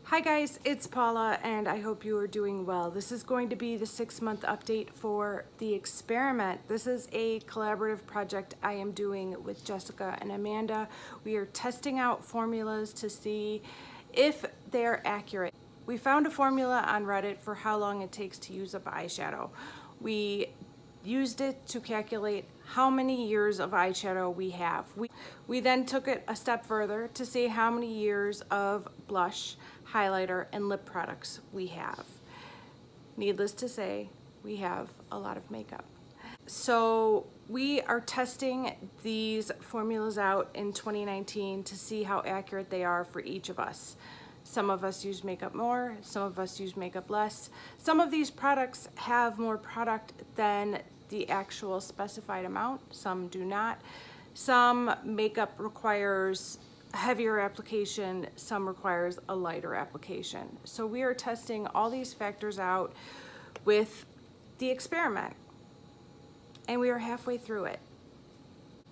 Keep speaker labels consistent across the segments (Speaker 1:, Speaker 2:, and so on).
Speaker 1: Hi guys, it's Paula and I hope you are doing well. This is going to be the 6-month update for the experiment. This is a collaborative project I am doing with Jessica and Amanda. We are testing out formulas to see if they're accurate. We found a formula on Reddit for how long it takes to use up eyeshadow. We used it to calculate how many years of eyeshadow we have. We then took it a step further to see how many years of blush, highlighter, and lip products we have. Needless to say, we have a lot of makeup. So we are testing these formulas out in 2019 to see how accurate they are for each of us. Some of us use makeup more, some of us use makeup less. Some of these products have more product than the actual specified amount, some do not. Some makeup requires a heavier application, some requires a lighter application. So we are testing all these factors out with the experiment, and we are halfway through it.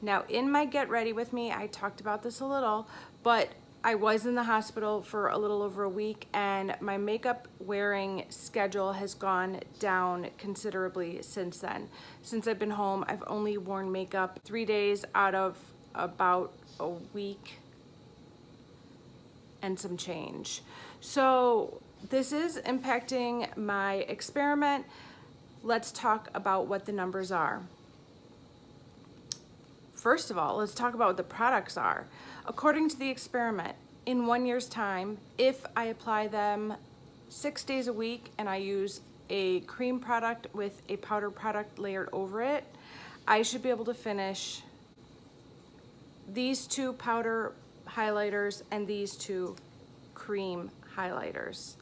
Speaker 1: Now in my Get Ready With Me, I talked about this a little, but I was in the hospital for a little over a week and my makeup wearing schedule has gone down considerably since then. Since I've been home, I've only worn makeup 3 days out of about a week and some change. So this is impacting my experiment. Let's talk about what the numbers are. First of all, let's talk about what the products are. According to the experiment, in 1 year's time, if I apply them 6 days a week and I use a cream product with a powder product layered over it, I should be able to finish these 2 powder highlighters and these 2 cream highlighters.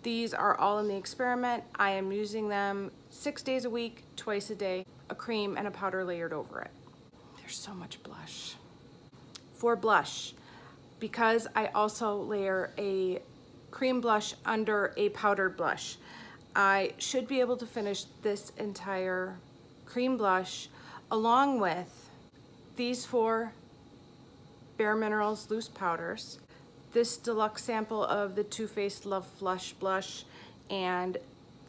Speaker 1: These are all in the experiment. I am using them 6 days a week, twice a day, a cream and a powder layered over it. There's so much blush. For blush, because I also layer a cream blush under a powdered blush, I should be able to finish this entire cream blush along with these 4 Bare Minerals loose powders, this deluxe sample of the Too Faced Love Flush blush, and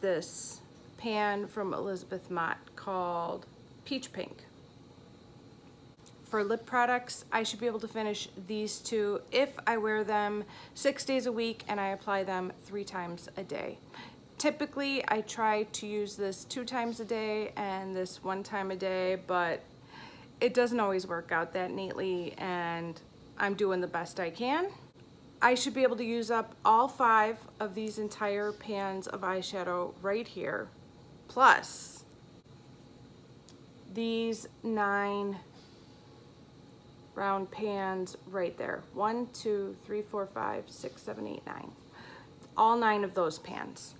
Speaker 1: this pan from Elizabeth Mott called Peach Pink. For lip products, I should be able to finish these 2 if I wear them 6 days a week and I apply them 3 times a day. Typically, I try to use this 2 times a day and this 1 time a day, but it doesn't always work out that neatly and I'm doing the best I can. I should be able to use up all 5 of these entire pans of eyeshadow right here, plus these 9 round pans right there. 1, 2, 3, 4, 5, 6, 7, 8, 9. All 9 of those pans.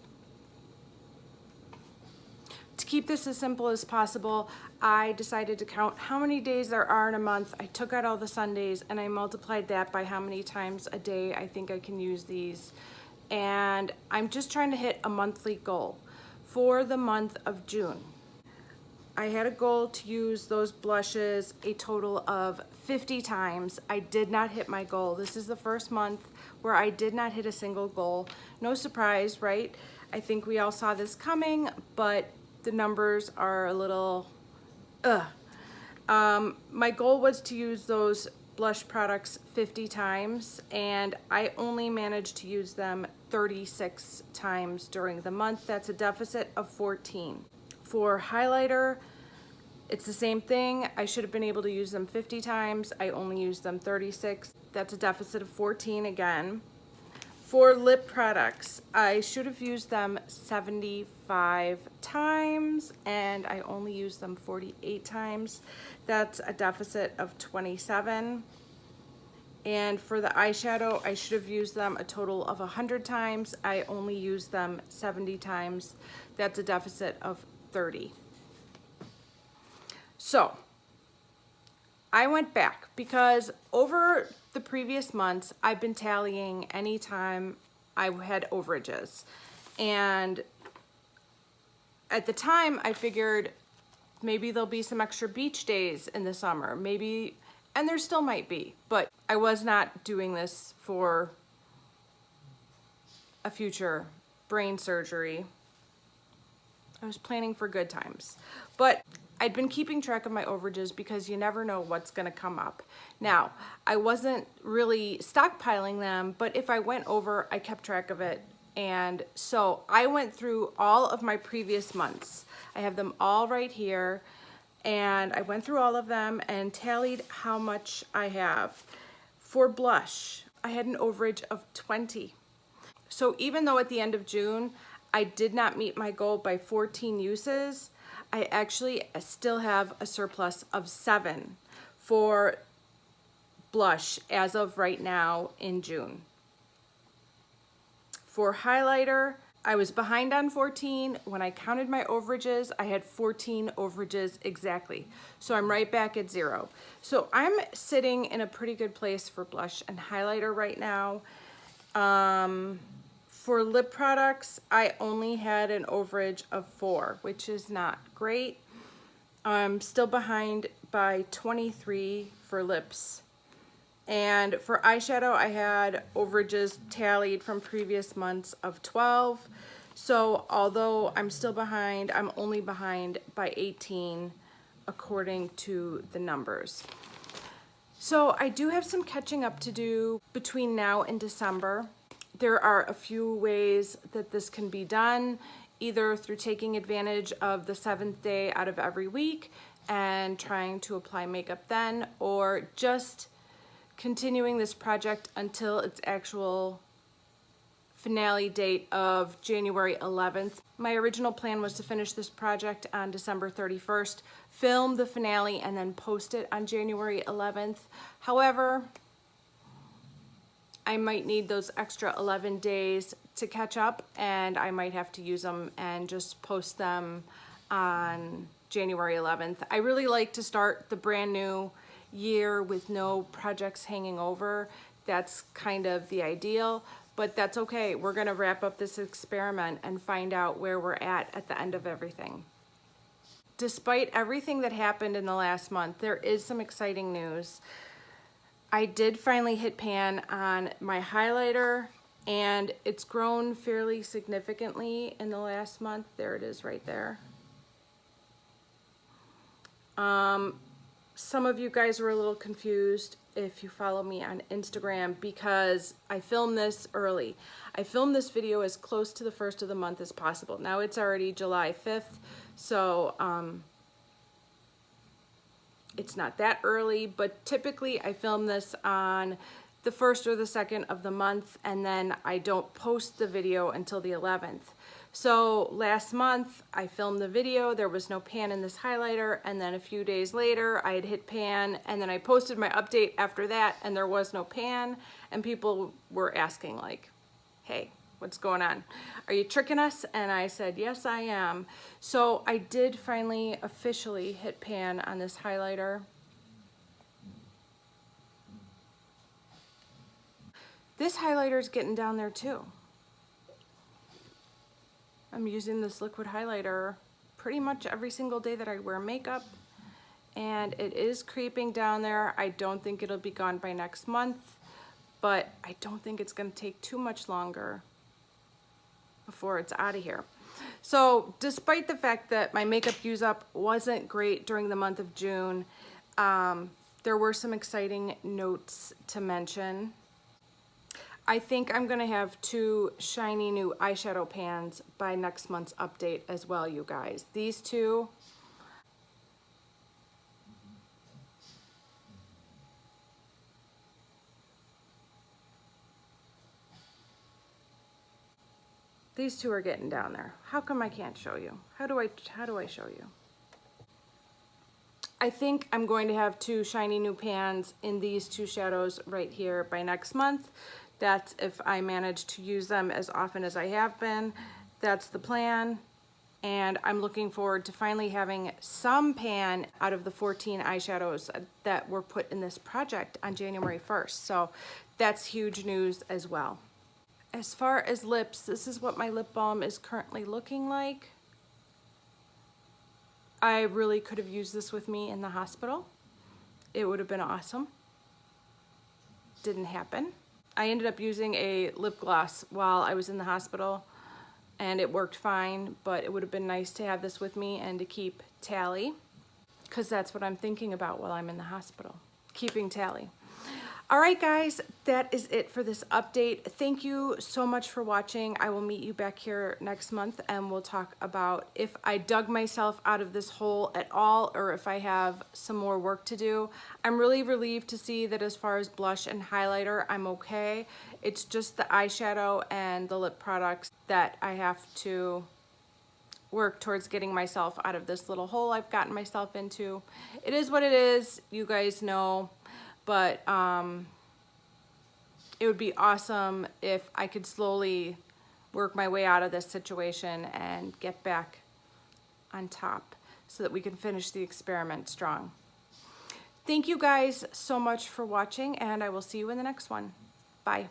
Speaker 1: To keep this as simple as possible, I decided to count how many days there are in a month. I took out all the Sundays and I multiplied that by how many times a day I think I can use these. And I'm just trying to hit a monthly goal for the month of June. I had a goal to use those blushes a total of 50 times. I did not hit my goal. This is the first month where I did not hit a single goal. No surprise, right? I think we all saw this coming, but the numbers are a little, my goal was to use those blush products 50 times, and I only managed to use them 36 times during the month. That's a deficit of 14. For highlighter, it's the same thing. I should have been able to use them 50 times. I only used them 36. That's a deficit of 14 again. For lip products, I should have used them 75 times and I only used them 48 times. That's a deficit of 27. And for the eyeshadow, I should have used them a total of 100 times. I only used them 70 times. That's a deficit of 30. So I went back because over the previous months, I've been tallying anytime I had overages. And at the time, I figured maybe there'll be some extra beach days in the summer, maybe, and there still might be, but I was not doing this for a future brain surgery. I was planning for good times, but I'd been keeping track of my overages because you never know what's gonna come up. Now, I wasn't really stockpiling them, but if I went over, I kept track of it. And so I went through all of my previous months. I have them all right here. And I went through all of them and tallied how much I have. For blush, I had an overage of 20. So even though at the end of June, I did not meet my goal by 14 uses, I actually still have a surplus of 7 for blush as of right now in June. For highlighter, I was behind on 14. When I counted my overages, I had 14 overages exactly. So I'm right back at 0. So I'm sitting in a pretty good place for blush and highlighter right now. For lip products, I only had an overage of 4, which is not great. I'm still behind by 23 for lips. And for eyeshadow, I had overages tallied from previous months of 12. So although I'm still behind, I'm only behind by 18 according to the numbers. So I do have some catching up to do between now and December. There are a few ways that this can be done, either through taking advantage of the 7th day out of every week and trying to apply makeup then, or just continuing this project until its actual finale date of January 11th. My original plan was to finish this project on December 31st, film the finale, and then post it on January 11th. However, I might need those extra 11 days to catch up, and I might have to use them and just post them on January 11th. I really like to start the brand new year with no projects hanging over. That's kind of the ideal, but that's okay. We're gonna wrap up this experiment and find out where we're at the end of everything. Despite everything that happened in the last month, there is some exciting news. I did finally hit pan on my highlighter, and it's grown fairly significantly in the last month. There it is right there. Some of you guys were a little confused if you follow me on Instagram because I filmed this early. I filmed this video as close to the first of the month as possible. Now it's already July 5th, so it's not that early, but typically I film this on the 1st or the 2nd of the month, and then I don't post the video until the 11th. So last month I filmed the video, there was no pan in this highlighter, and then a few days later I had hit pan, and then I posted my update after that and there was no pan, and people were asking like, hey, what's going on? Are you tricking us? And I said, yes, I am. So I did finally officially hit pan on this highlighter. This highlighter is getting down there too. I'm using this liquid highlighter pretty much every single day that I wear makeup, and it is creeping down there. I don't think it'll be gone by next month, but I don't think it's going to take too much longer before it's out of here. So despite the fact that my makeup use up wasn't great during the month of June, there were some exciting notes to mention. I think I'm gonna have 2 shiny new eyeshadow pans by next month's update as well, you guys. These two, are getting down there. How come I can't show you? How do I show you? I think I'm going to have 2 shiny new pans in these 2 shadows right here by next month. That's if I manage to use them as often as I have been. That's the plan. And I'm looking forward to finally having some pan out of the 14 eyeshadows that were put in this project on January 1st. So that's huge news as well. As far as lips, this is what my lip balm is currently looking like. I really could have used this with me in the hospital. It would have been awesome. Didn't happen. I ended up using a lip gloss while I was in the hospital, and it worked fine, but it would have been nice to have this with me and to keep tally, because that's what I'm thinking about while I'm in the hospital, keeping tally. All right, guys, that is it for this update. Thank you so much for watching. I will meet you back here next month, and we'll talk about if I dug myself out of this hole at all or if I have some more work to do. I'm really relieved to see that as far as blush and highlighter, I'm okay. It's just the eyeshadow and the lip products that I have to work towards getting myself out of this little hole I've gotten myself into. It is what it is, you guys know. But it would be awesome if I could slowly work my way out of this situation and get back on top so that we can finish the experiment strong. Thank you guys so much for watching, and I will see you in the next one. Bye.